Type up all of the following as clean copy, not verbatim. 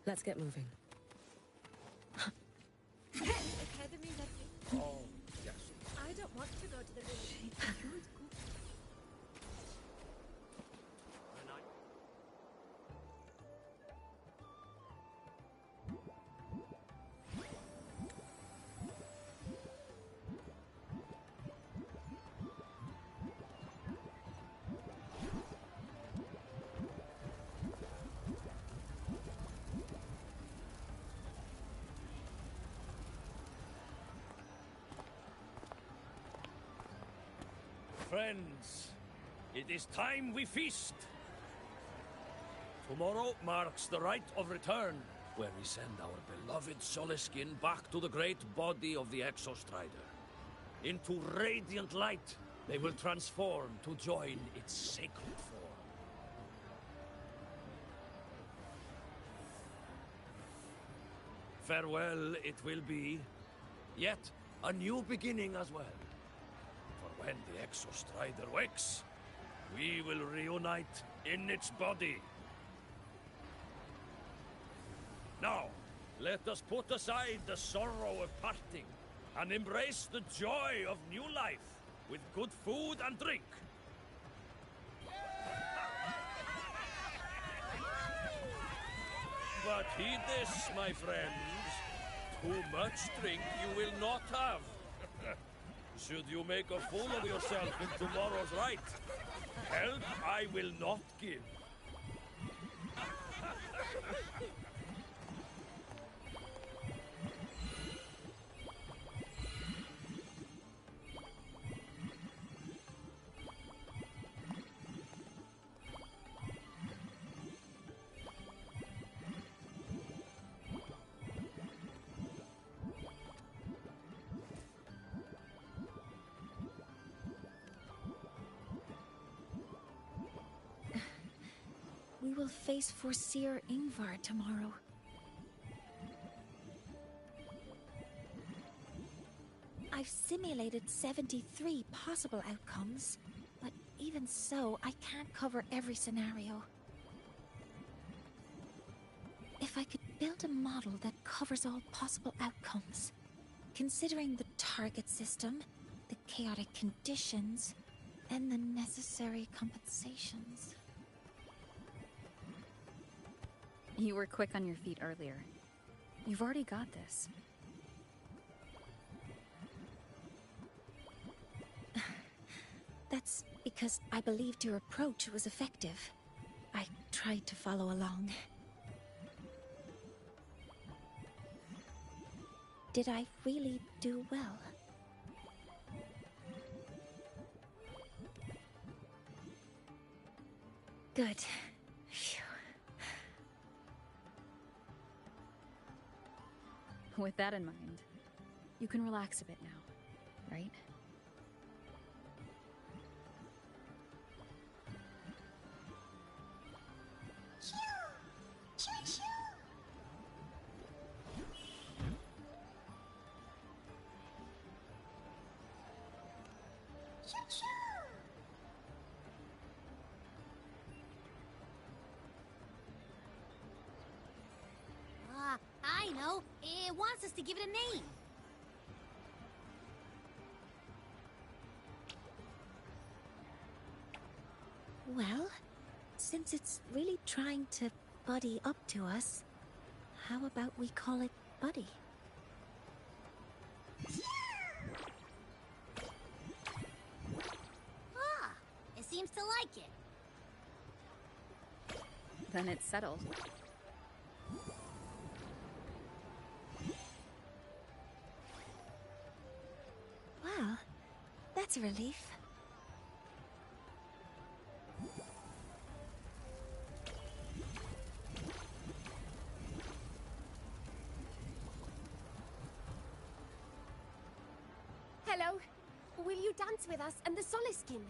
Let's get moving. Academy nothing. Oh, yes. I don't want to go to the village. Friends, it is time we feast. Tomorrow marks the rite of return, where we send our beloved Soliskin back to the great body of the Exostrider. Into radiant light, they will transform to join its sacred form. Farewell it will be, yet a new beginning as well. For when the Exostrider wakes, we will reunite in its body. Now, let us put aside the sorrow of parting and embrace the joy of new life with good food and drink. But heed this, my friends. Too much drink you will not have. Should you make a fool of yourself in tomorrow's rite, help I will not give. We will face Forseer Ingvar tomorrow. I've simulated 73 possible outcomes, but even so, I can't cover every scenario. If I could build a model that covers all possible outcomes, considering the target system, the chaotic conditions, and the necessary compensations. You were quick on your feet earlier. You've already got this. That's because I believed your approach was effective. I tried to follow along. Did I really do well? Good. Phew. With that in mind, you can relax a bit now, right? I know. It wants us to give it a name. Well, since it's really trying to buddy up to us, how about we call it Buddy? Ah, it seems to like it. Then it's settled. Well, that's a relief. Hello. Will you dance with us and the Soliskin?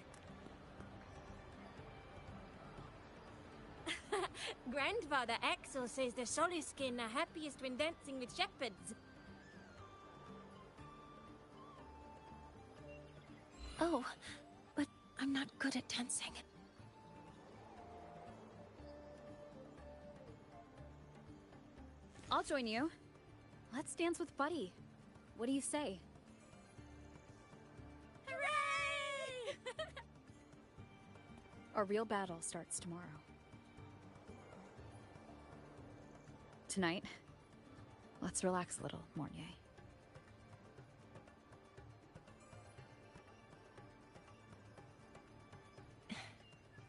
Grandfather Axel says the Soliskin are happiest when dancing with shepherds. Oh, but I'm not good at dancing. I'll join you. Let's dance with Buddy. What do you say? Hooray! Our real battle starts tomorrow. Tonight, let's relax a little, Mornier.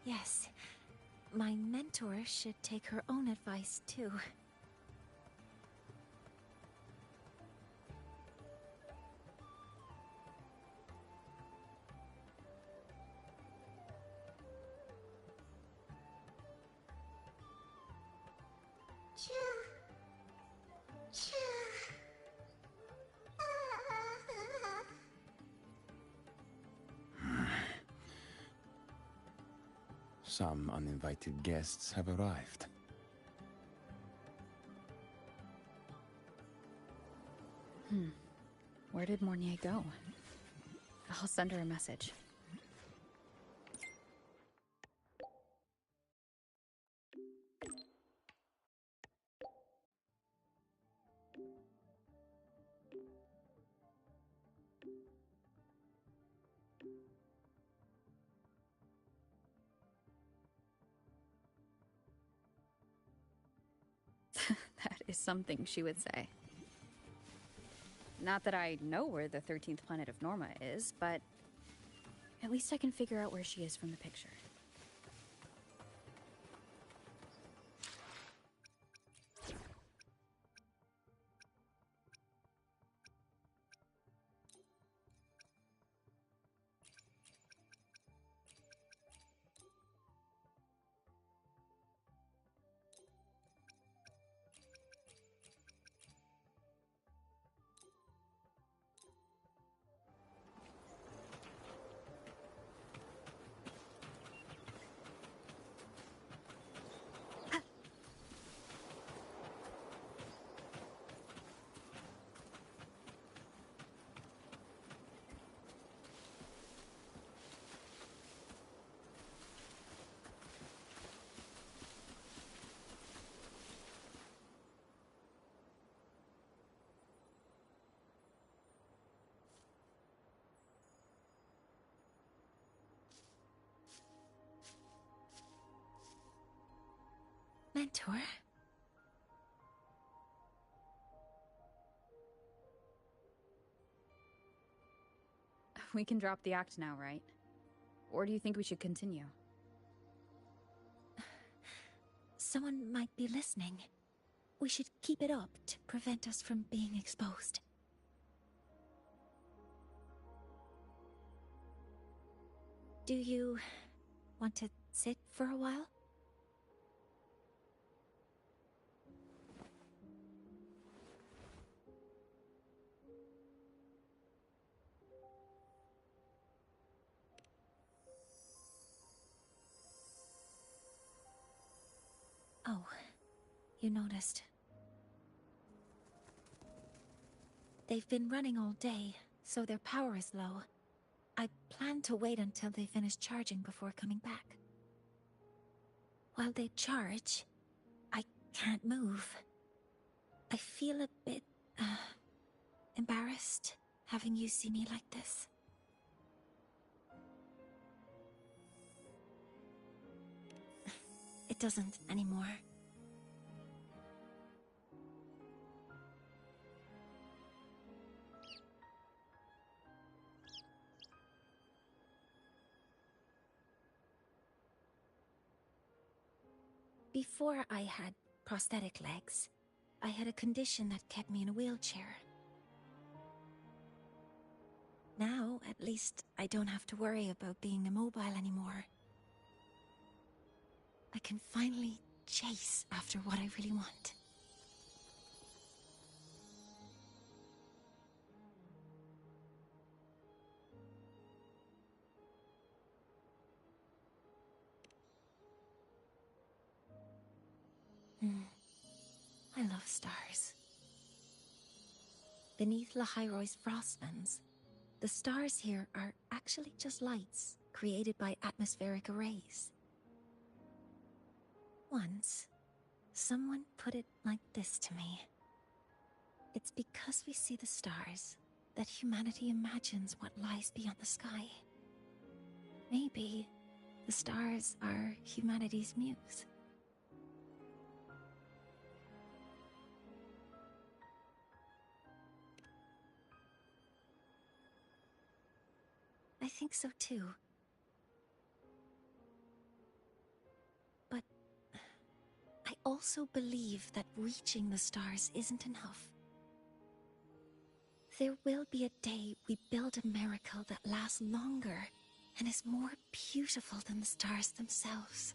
Yes. My mentor should take her own advice, too. Some uninvited guests have arrived. Where did Mornier go? I'll send her a message. That is something she would say. Not that I know where the 13th planet of Norma is, but at least I can figure out where she is from the picture. Mentor? We can drop the act now, right? Or do you think we should continue? Someone might be listening. We should keep it up to prevent us from being exposed. Do you want to sit for a while? Oh, you noticed. They've been running all day, so their power is low. I plan to wait until they finish charging before coming back. While they charge, I can't move. I feel a bit, embarrassed having you see me like this. It doesn't anymore. Before I had prosthetic legs, I had a condition that kept me in a wheelchair. Now, at least, I don't have to worry about being immobile anymore. I can finally chase after what I really want. I love stars. Beneath Lahairoy's frostlands, the stars here are actually just lights created by atmospheric arrays. Once, Someone put it like this to me. It's because we see the stars that humanity imagines what lies beyond the sky. Maybe the stars are humanity's muse. I think so too. But I also believe that reaching the stars isn't enough. There will be a day we build a miracle that lasts longer and is more beautiful than the stars themselves.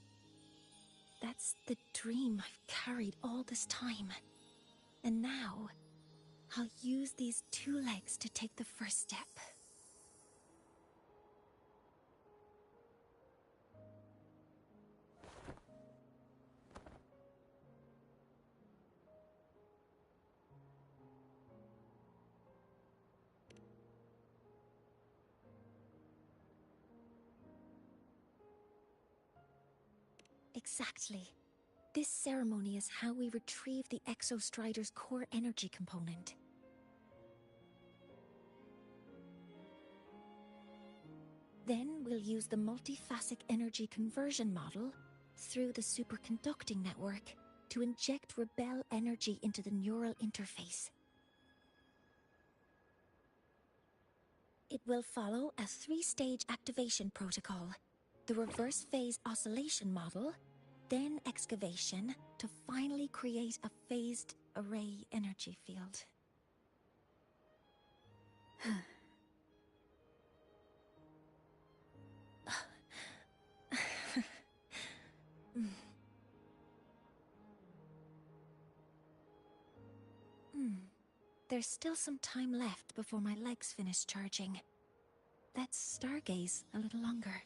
That's the dream I've carried all this time. And now, I'll use these 2 legs to take the first step. Exactly. This ceremony is how we retrieve the Exostrider's core energy component. Then we'll use the multiphasic energy conversion model through the superconducting network to inject rebel energy into the neural interface. It will follow a 3-stage activation protocol: the reverse phase oscillation model, then excavation, to finally create a phased array energy field. There's still some time left before my legs finish charging. Let's stargaze a little longer.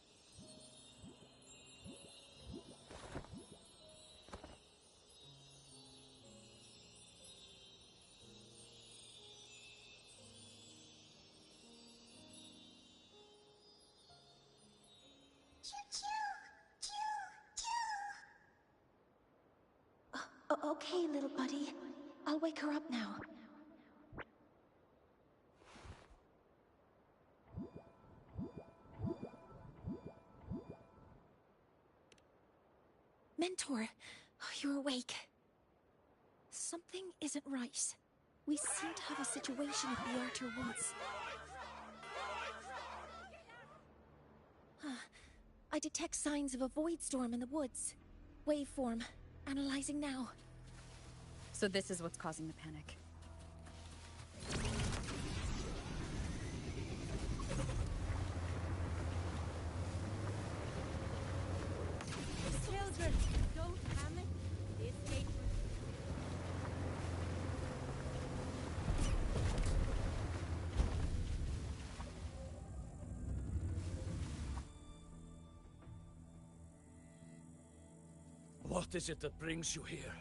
Okay, little buddy. I'll wake her up now. Mentor, you're awake. Something isn't right. We seem to have a situation at the Archer Woods. I detect signs of a void storm in the woods. Waveform. Analyzing now. So this is what's causing the panic. Children, don't panic. This gate. What is it that brings you here?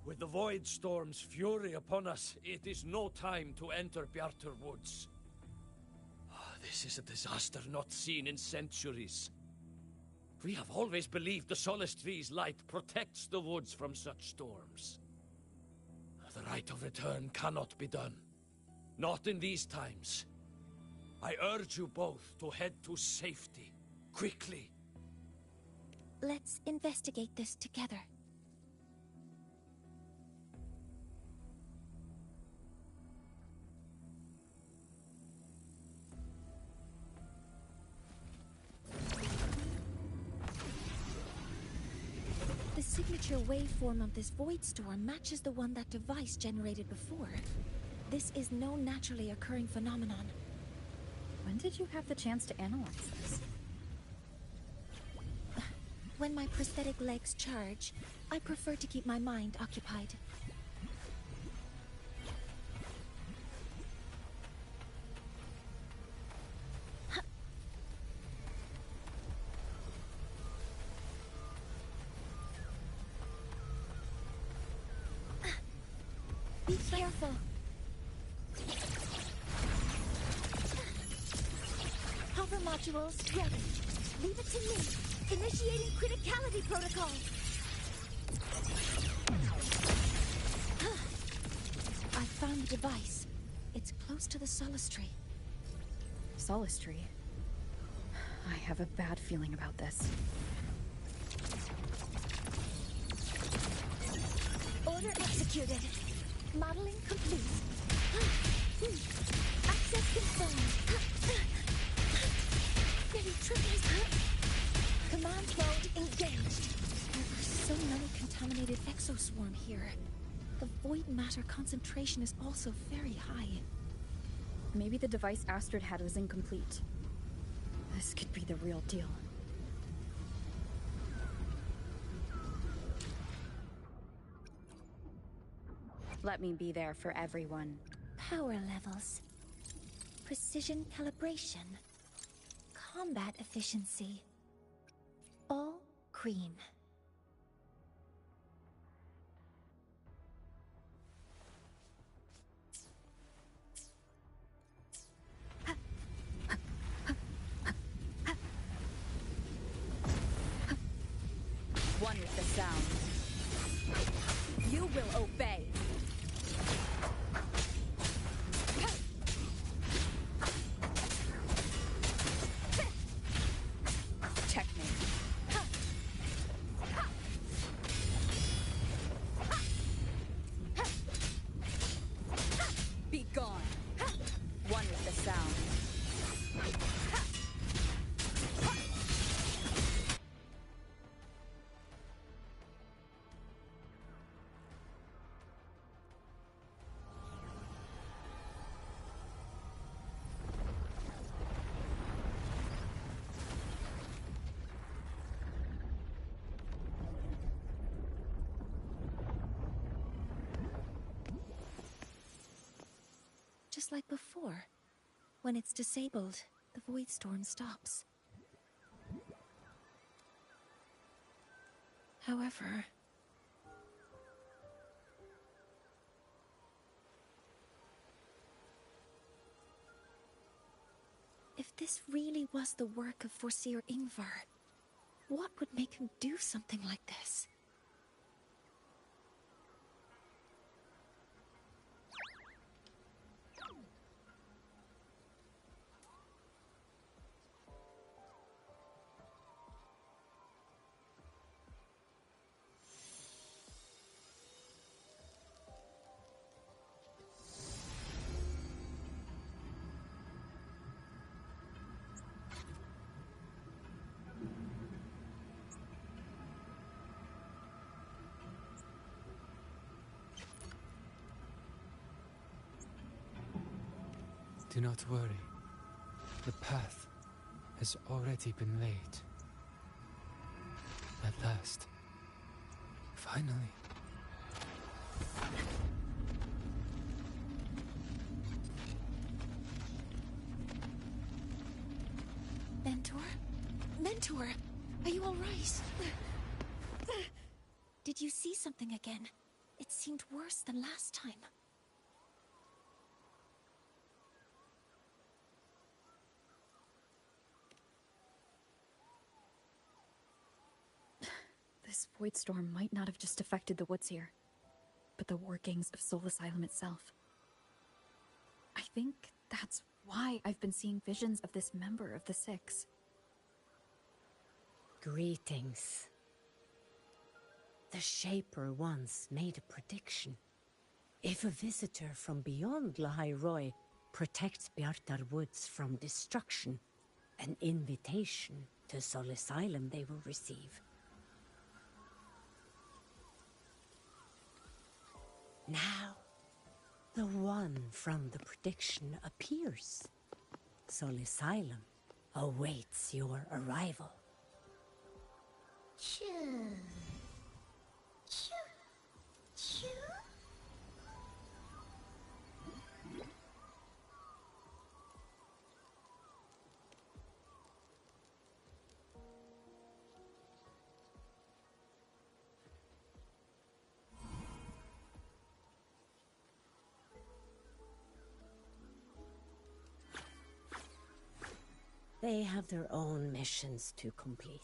With the Void Storm's fury upon us, it is no time to enter Bjartur Woods. This is a disaster not seen in centuries. We have always believed the Solace Tree's light protects the woods from such storms. The rite of return cannot be done. Not in these times. I urge you both to head to safety, quickly. Let's investigate this together. The signature waveform of this void storm matches the one that device generated before. This is no naturally occurring phenomenon. When did you have the chance to analyze this? When my prosthetic legs charge, I prefer to keep my mind occupied. Be careful. Hover modules ready. Leave it to me. Initiating criticality protocol. I found the device. It's close to the solace tree. Solace tree? I have a bad feeling about this. Order executed. Modeling complete. Access confirmed. Very tricky. Command mode engaged. There are so many contaminated exoswarm here. The void matter concentration is also very high. Maybe the device Astrid had was incomplete. This could be the real deal. Let me be there for everyone. Power levels. Precision calibration. Combat efficiency. All green. One with the sound. You will obey. Checkmate. Be gone. One with the sound. Just like before. When it's disabled, the void storm stops. However... if this really was the work of Foreseer Ingvar, what would make him do something like this? Do not worry. The path has already been laid. At last. Finally. Mentor? Mentor! Are you alright? Did you see something again? It seemed worse than last time. This void storm might not have just affected the woods here, but the workings of Soul Asylum itself. I think that's why I've been seeing visions of this member of the Six. Greetings. The Shaper once made a prediction. If a visitor from beyond Lahai Roy protects Bjartar Woods from destruction, an invitation to Soul Asylum they will receive. Now, the one from the prediction appears. Soul Asylum awaits your arrival. Choo. Choo. Choo. They have their own missions to complete.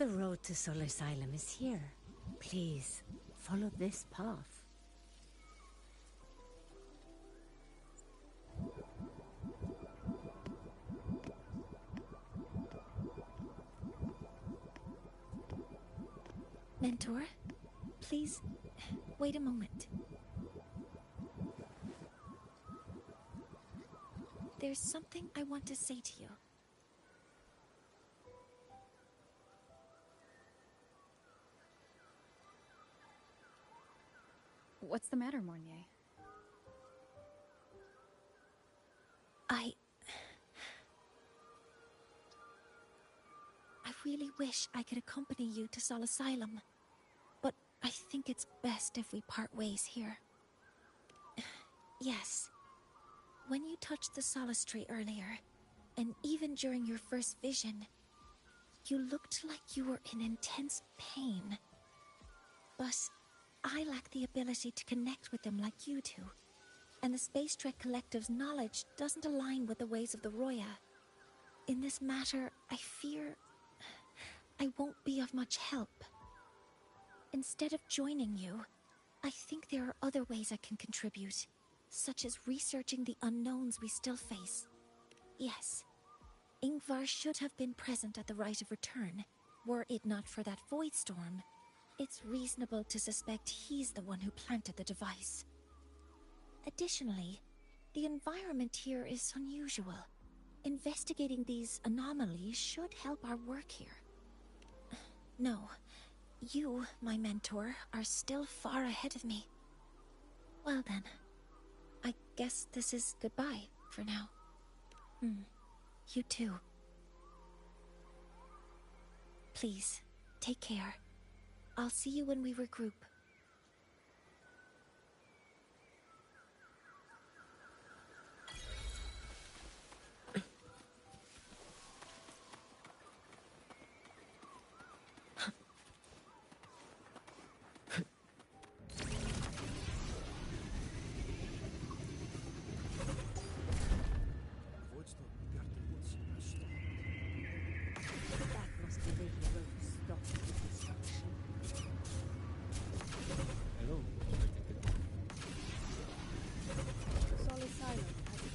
The road to Soul Asylum is here. Please, follow this path. Mentor, please, wait a moment. There's something I want to say to you. What's the matter, Mornier? I really wish I could accompany you to Sol Asylum, but I think it's best if we part ways here. Yes, when you touched the Solace Tree earlier, and even during your first vision, you looked like you were in intense pain. But I lack the ability to connect with them like you do, and the Space Trek Collective's knowledge doesn't align with the ways of the Roya. In this matter, I fear I won't be of much help. Instead of joining you, I think there are other ways I can contribute, such as researching the unknowns we still face. Yes, Ingvar should have been present at the Rite of Return. Were it not for that void storm, it's reasonable to suspect he's the one who planted the device. Additionally, the environment here is unusual. Investigating these anomalies should help our work here. No, you, my mentor, are still far ahead of me. Well then, I guess this is goodbye for now. You too. Please, take care. I'll see you when we regroup. That must be the hero who stopped the destruction. Hello. Soul Asylum has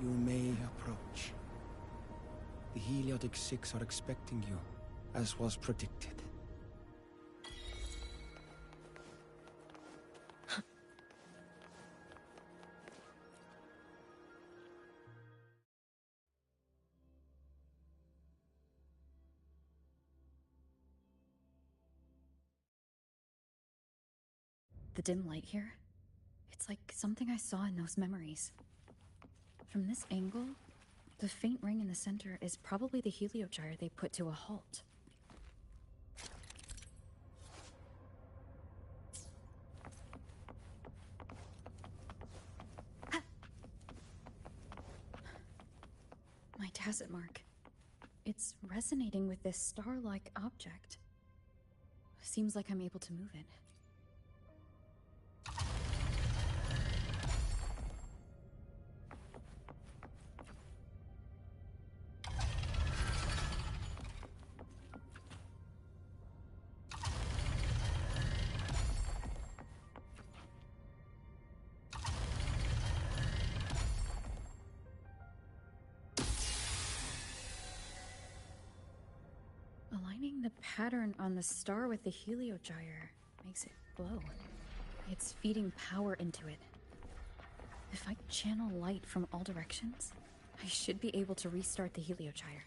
You may approach. The Heliotic Six are expecting you, as was predicted. The dim light here? It's like something I saw in those memories. From this angle, the faint ring in the center is probably the heliogyre they put to a halt. My tacit mark. It's resonating with this star-like object. Seems like I'm able to move it. Aligning the pattern on the star with the heliogyre makes it glow. It's feeding power into it. If I channel light from all directions, I should be able to restart the heliogyre.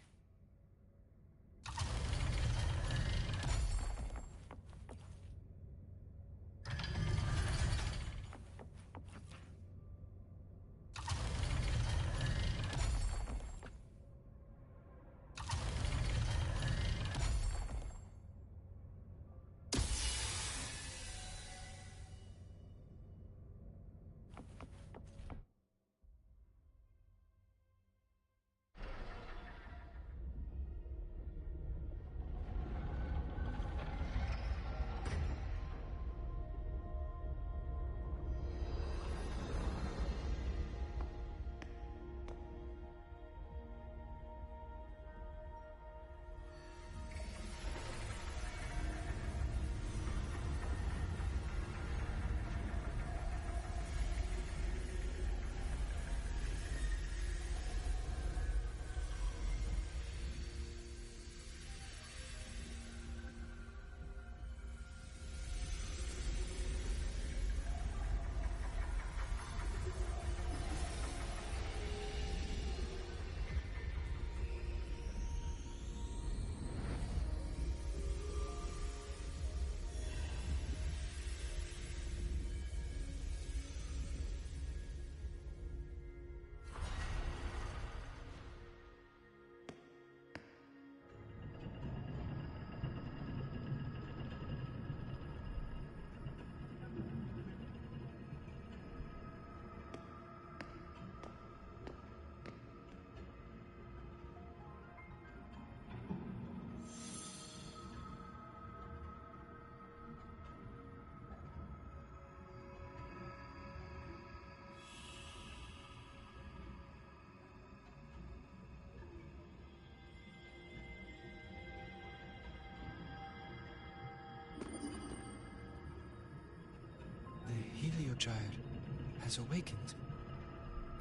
Heliogyre has awakened.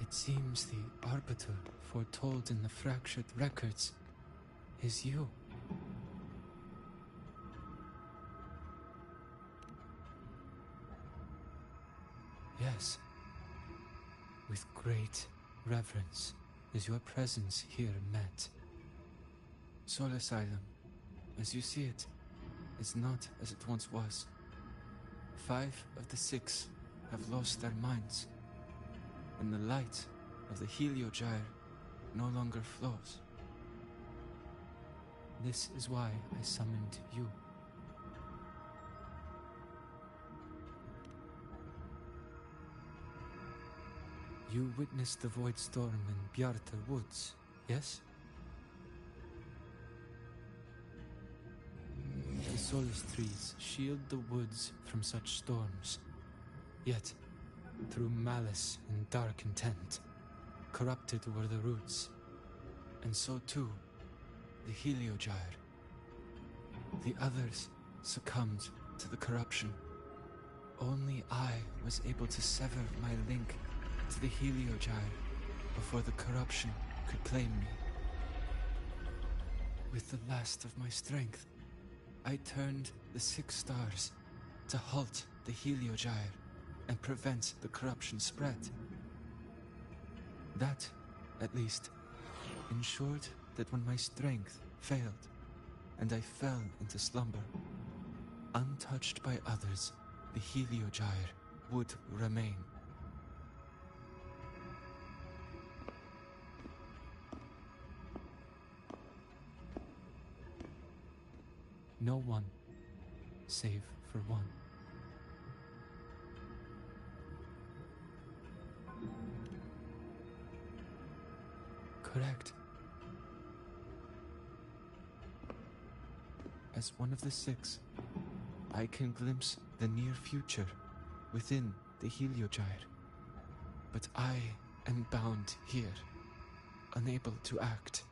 It seems the Arbiter foretold in the fractured records is you. Yes. With great reverence is your presence here met. Soul Asylum, as you see it, is not as it once was. 5 of the 6 have lost their minds, and the light of the Heliogyre no longer flows. This is why I summoned you. You witnessed the Void Storm in Bjartar Woods, yes? The Solace trees shield the woods from such storms. Yet, through malice and dark intent, corrupted were the roots. And so too, the Heliogyre. The others succumbed to the corruption. Only I was able to sever my link to the Heliogyre before the corruption could claim me. With the last of my strength, I turned the 6 stars to halt the Heliogyre and prevent the corruption spread. That, at least, ensured that when my strength failed and I fell into slumber, untouched by others, the Heliogyre would remain. No one, save for one. Correct. As one of the 6, I can glimpse the near future within the Heliogyre. But I am bound here, unable to act.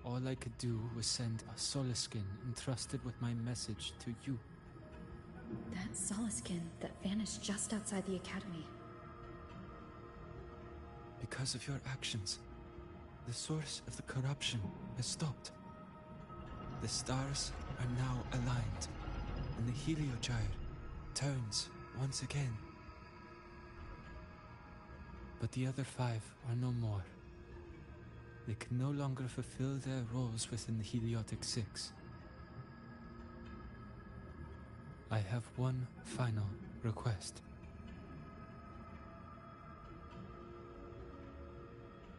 All I could do was send a Solaskin entrusted with my message to you. That Solaskin that vanished just outside the academy. Because of your actions, the source of the corruption has stopped. The stars are now aligned, and the Heliogyre turns once again. But the other 5 are no more. They can no longer fulfill their roles within the Heliotic 6. I have one final request.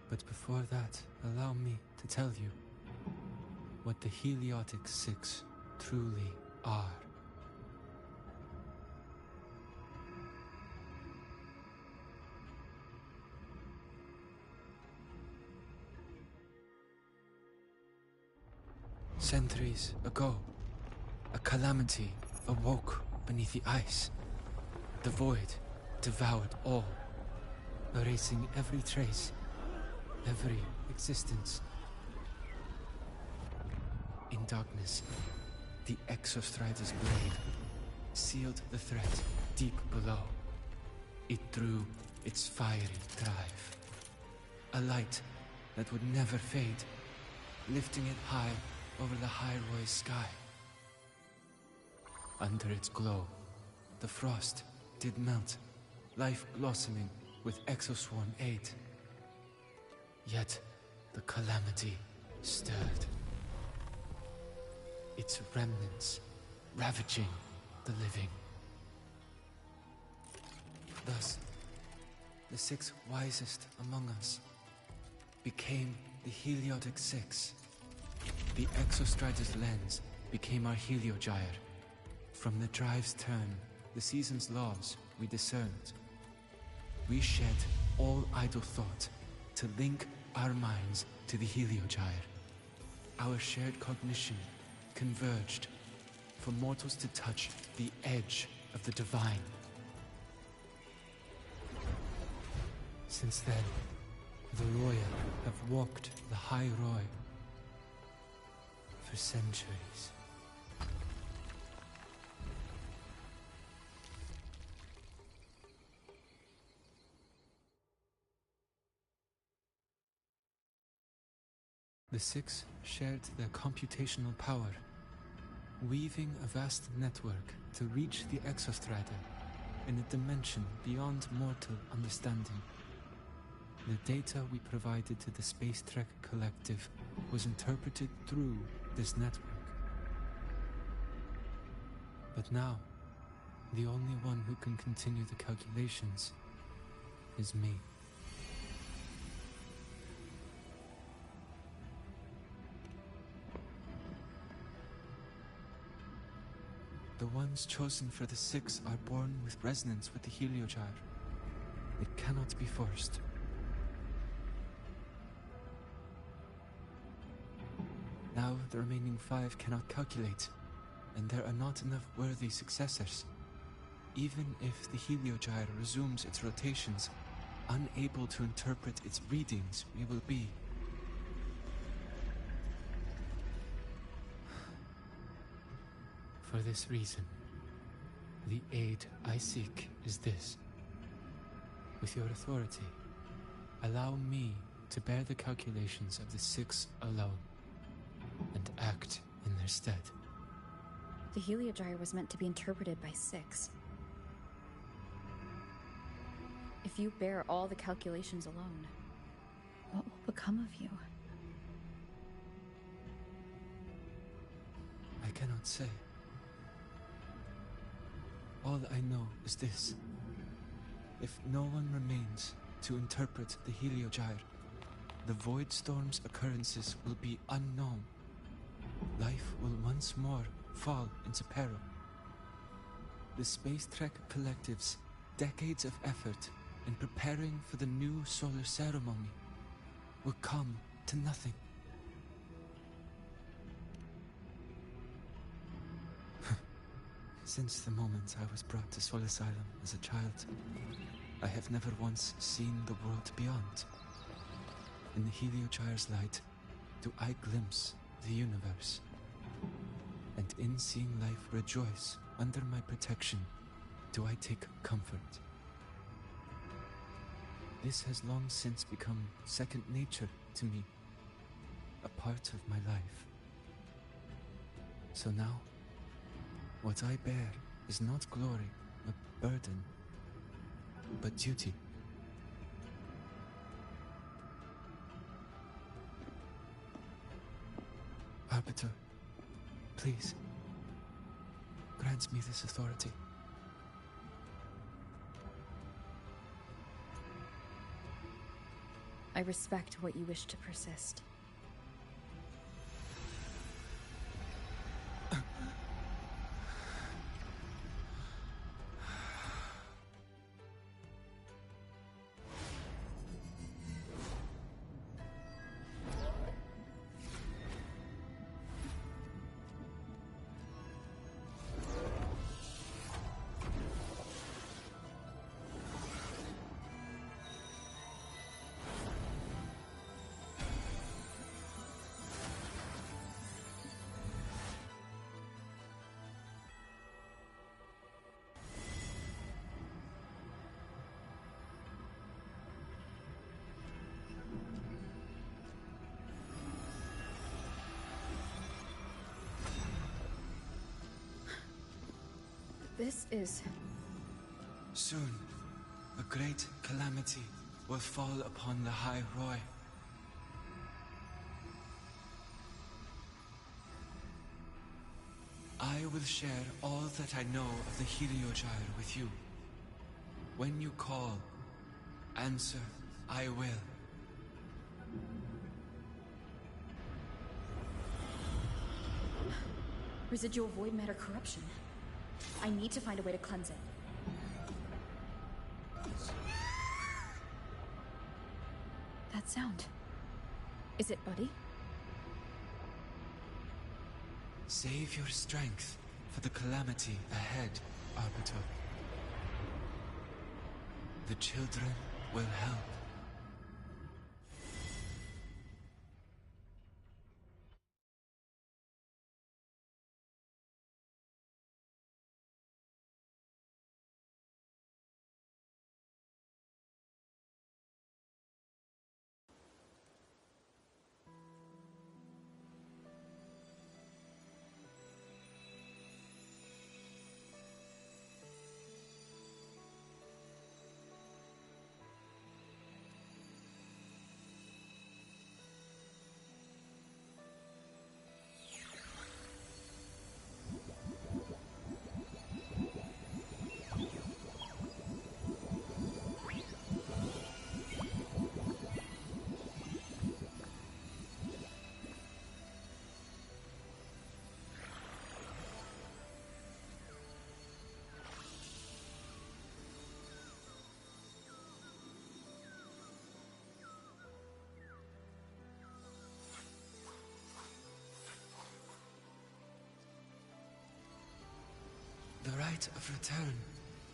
But before that, allow me to tell you what the Heliotic 6 truly are. Centuries ago, a calamity awoke beneath the ice. The void devoured all, erasing every trace, every existence. In darkness, the Exostrider's blade sealed the threat deep below. It drew its fiery drive, a light that would never fade, lifting it high over the High Roy's sky. Under its glow, the frost did melt, life blossoming with Exoswarm aid. Yet the calamity stirred, its remnants ravaging the living. Thus, the 6 wisest among us became the Heliotic 6. The Exostrider's lens became our Heliogyre. From the drive's turn, the season's laws we discerned. We shed all idle thought to link our minds to the Heliogyre. Our shared cognition converged for mortals to touch the edge of the divine. Since then, the Royal have walked the High Roy for centuries. The six shared their computational power, weaving a vast network to reach the Exostrider in a dimension beyond mortal understanding. The data we provided to the Space Trek Collective was interpreted through this network. But now, the only one who can continue the calculations is me. The ones chosen for the six are born with resonance with the Heliogyre. It cannot be forced. Now the remaining 5 cannot calculate, and there are not enough worthy successors. Even if the Heliogyre resumes its rotations, unable to interpret its readings, we will be. For this reason, the aid I seek is this. With your authority, allow me to bear the calculations of the six alone, and act in their stead. The Heliogyre was meant to be interpreted by 6. If you bear all the calculations alone, what will become of you? I cannot say. All I know is this. If no one remains to interpret the Heliogyre, the Void Storm's occurrences will be unknown. Life will once more fall into peril. The Space Trek Collective's decades of effort in preparing for the new solar ceremony will come to nothing. Since the moment I was brought to Sol Asylum as a child, I have never once seen the world beyond. In the Heliogyre's light, do I glimpse the universe. And in seeing life rejoice under my protection, do I take comfort. This has long since become second nature to me, a part of my life. So now, what I bear is not glory, a burden, but duty. Arbiter, please, grant me this authority. I respect what you wish to persist. This is... Soon, a great calamity will fall upon the High Roy. I will share all that I know of the Heliogyre with you. When you call, answer, I will. Residual void matter corruption. I need to find a way to cleanse it. That sound. Is it Buddy? Save your strength for the calamity ahead, Arbiter. The children will help. rite of return.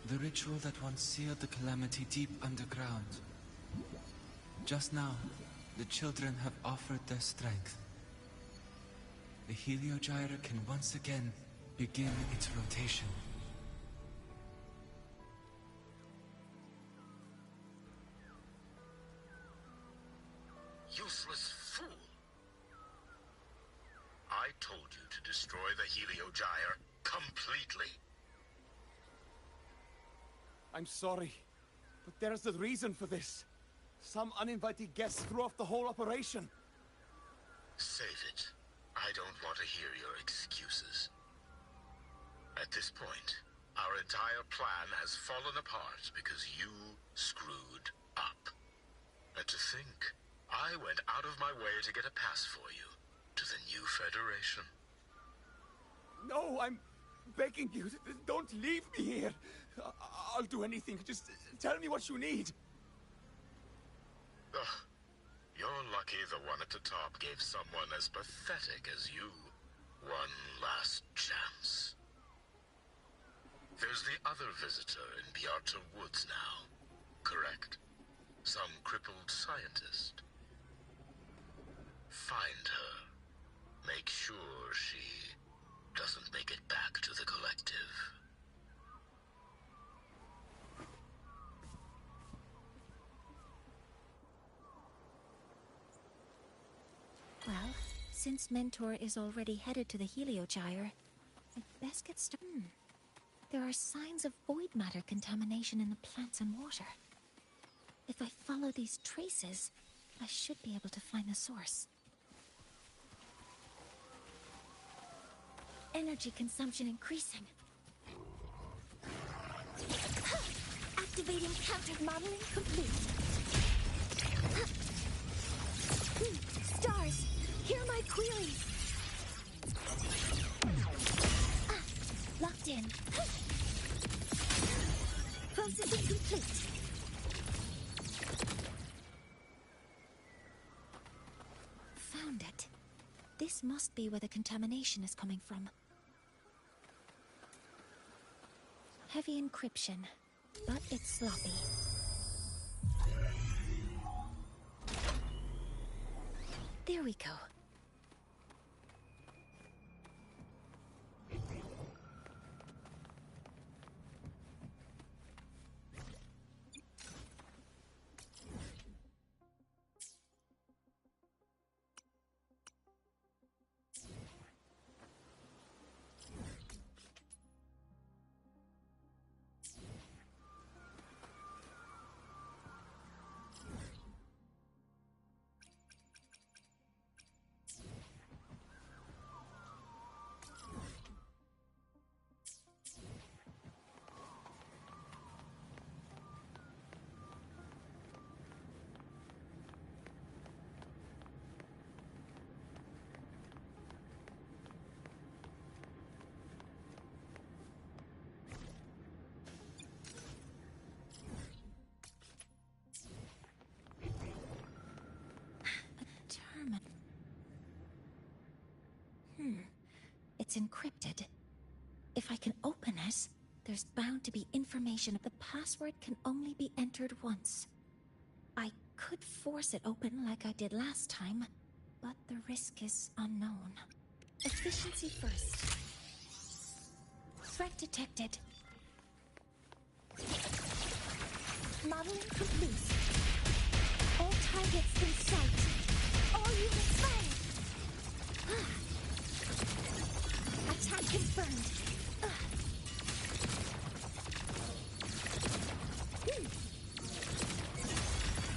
The ritual that once sealed the calamity deep underground. Just now, the children have offered their strength. The Heliogyre can once again begin its rotation. Useless fool! I told you to destroy the Heliogyre completely. I'm sorry, but there's a reason for this. Some uninvited guests threw off the whole operation. Save it. I don't want to hear your excuses. At this point, our entire plan has fallen apart because you screwed up. And to think, I went out of my way to get a pass for you to the new Federation. No, I'm begging you, don't leave me here. I'll do anything, just tell me what you need. Ugh. You're lucky the one at the top gave someone as pathetic as you one last chance. There's the other visitor in Bjarta Woods now, correct? Some crippled scientist. Find her. Make sure she doesn't make it back to the collective. Well, since Mentor is already headed to the Heliogyre, I'd best get started. There are signs of void matter contamination in the plants and water. If I follow these traces, I should be able to find the source. Energy consumption increasing. Activating counter modeling complete. Stars, hear my queries. Locked in. Processing complete. Found it. This must be where the contamination is coming from. Heavy encryption, but it's sloppy. There we go. It's encrypted. If I can open it, there's bound to be information. The password can only be entered once. I could force it open like I did last time, but the risk is unknown. Efficiency first. Threat detected. Modeling complete. All targets in sight. All units fired. Attack confirmed.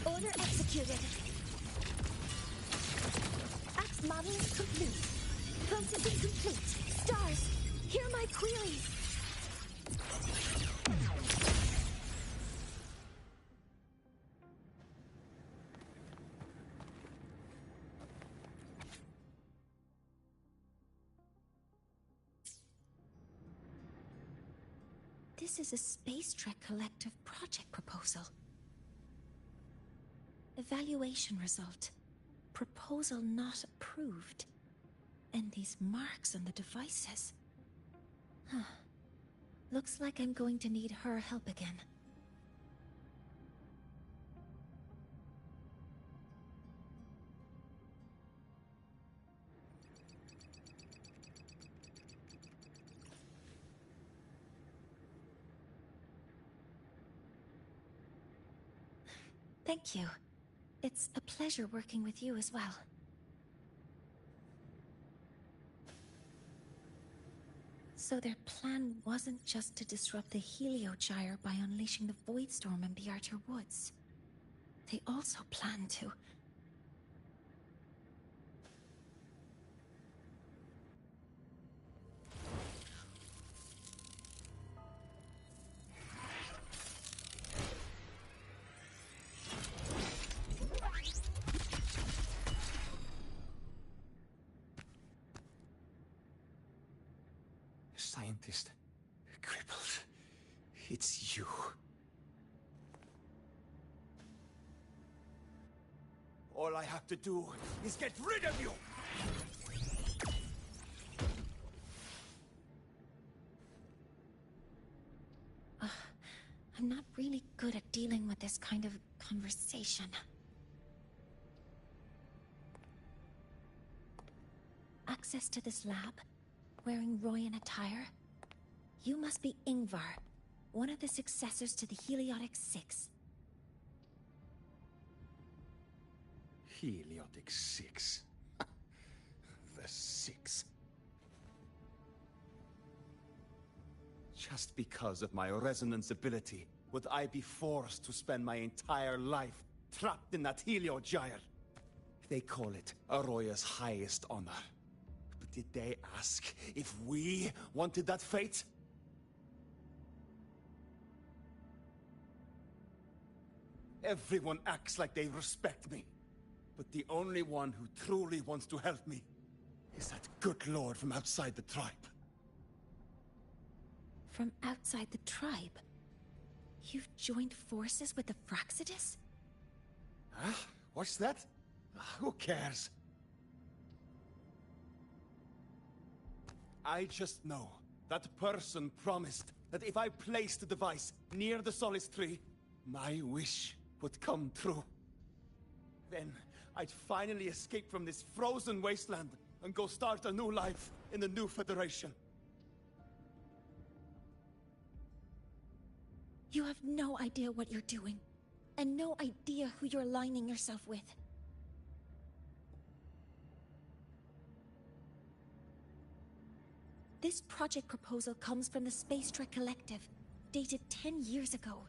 Order executed. Axe modeling complete. Processing complete. Stars, hear my queries. This is a Space Trek Collective project proposal. Evaluation result. Proposal not approved. And these marks on the devices. Looks like I'm going to need her help again. Thank you. It's a pleasure working with you as well. So their plan wasn't just to disrupt the Heliogyre by unleashing the Voidstorm in Bjartar Woods. They also planned to... Scientist. Crippled. It's you. All I have to do is get rid of you! I'm not really good at dealing with this kind of conversation. Access to this lab? Wearing Royan attire? You must be Ingvar, one of the successors to the Heliotic Six. Heliotic Six. The Six. Just because of my resonance ability, would I be forced to spend my entire life trapped in that Heliogyre? They call it Aroya's highest honor. But did they ask if we wanted that fate? Everyone acts like they respect me. But the only one who truly wants to help me is that good lord from outside the tribe. From outside the tribe? You've joined forces with the Fraxidus? Huh? What's that? Who cares? I just know that person promised that if I placed the device near the Solace Tree, my wish would come true. Then I'd finally escape from this frozen wasteland and go start a new life in the new Federation. You have no idea what you're doing, and no idea who you're aligning yourself with. This project proposal comes from the Space Trek Collective, dated 10 years ago.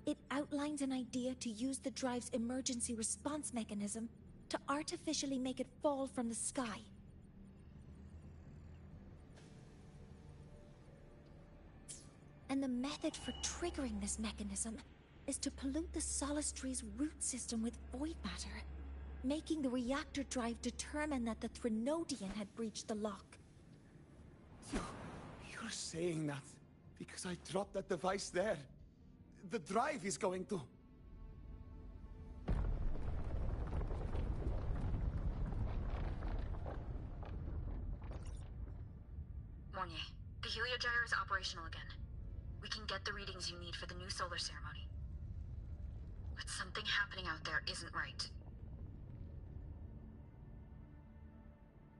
It outlines an idea to use the drive's emergency response mechanism to artificially make it fall from the sky. And the method for triggering this mechanism is to pollute the Solace Tree's root system with void matter, making the reactor drive determine that the Threnodian had breached the lock. You're saying that because I dropped that device there. The drive is going to... Mornier, the Heliogyre is operational again. We can get the readings you need for the new solar ceremony. But something happening out there isn't right.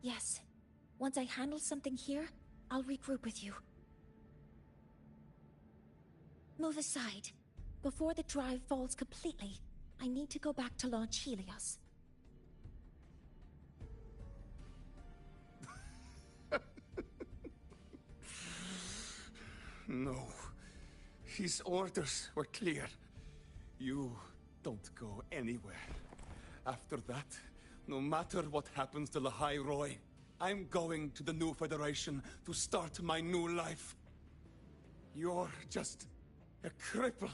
Yes. Once I handle something here, I'll regroup with you. Move aside. Before the drive falls completely, I need to go back to launch Helios. No. His orders were clear. You don't go anywhere. After that, no matter what happens to Lahai Roy, I'm going to the new Federation to start my new life. You're just a cripple.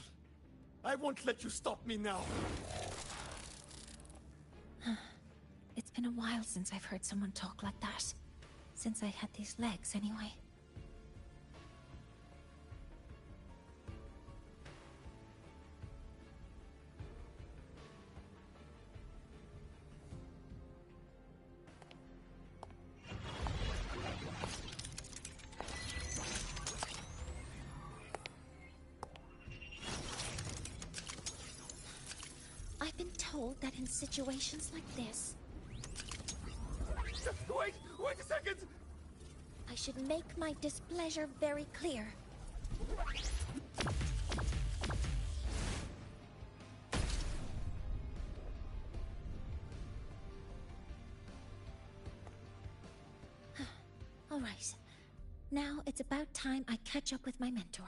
I won't let you stop me now. It's been a while since I've heard someone talk like that. Since I had these legs, anyway. been told that in situations like this... Wait a second! I should make my displeasure very clear. All right. Now it's about time I catch up with my mentor.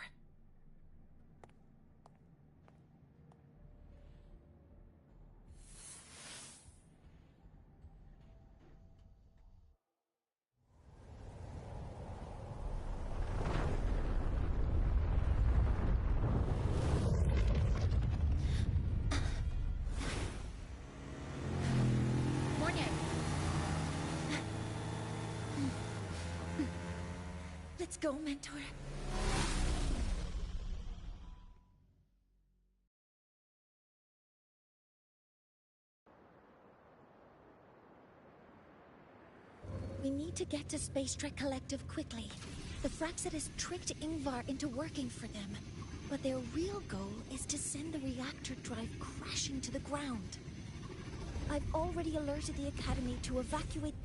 Let's go, mentor. We need to get to Space Trek Collective quickly. The Fraxit has tricked Ingvar into working for them. But their real goal is to send the reactor drive crashing to the ground. I've already alerted the Academy to evacuate...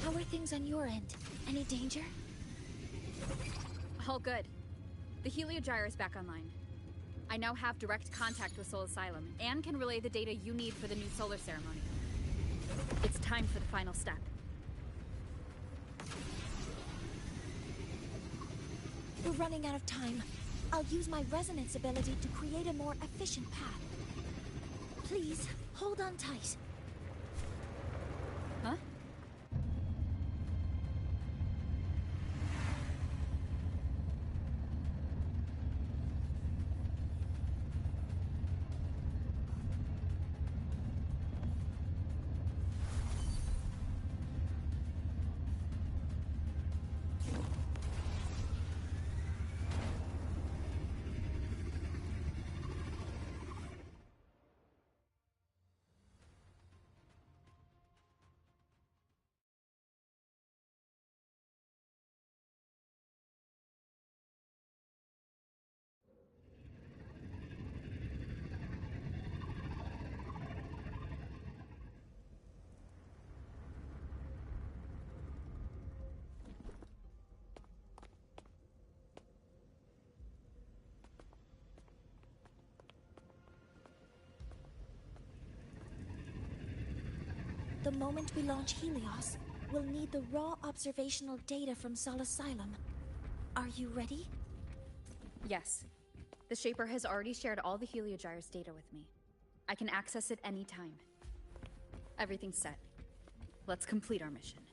How are things on your end? Any danger? All good. The Heliogyre is back online. I now have direct contact with Sol Asylum, and can relay the data you need for the new solar ceremony. It's time for the final step. We're running out of time. I'll use my resonance ability to create a more efficient path. Please, hold on tight. Huh? The moment we launch Helios, we'll need the raw observational data from Sol Asylum. Are you ready? Yes. The Shaper has already shared all the Heliogyre's data with me. I can access it anytime. Everything's set. Let's complete our mission.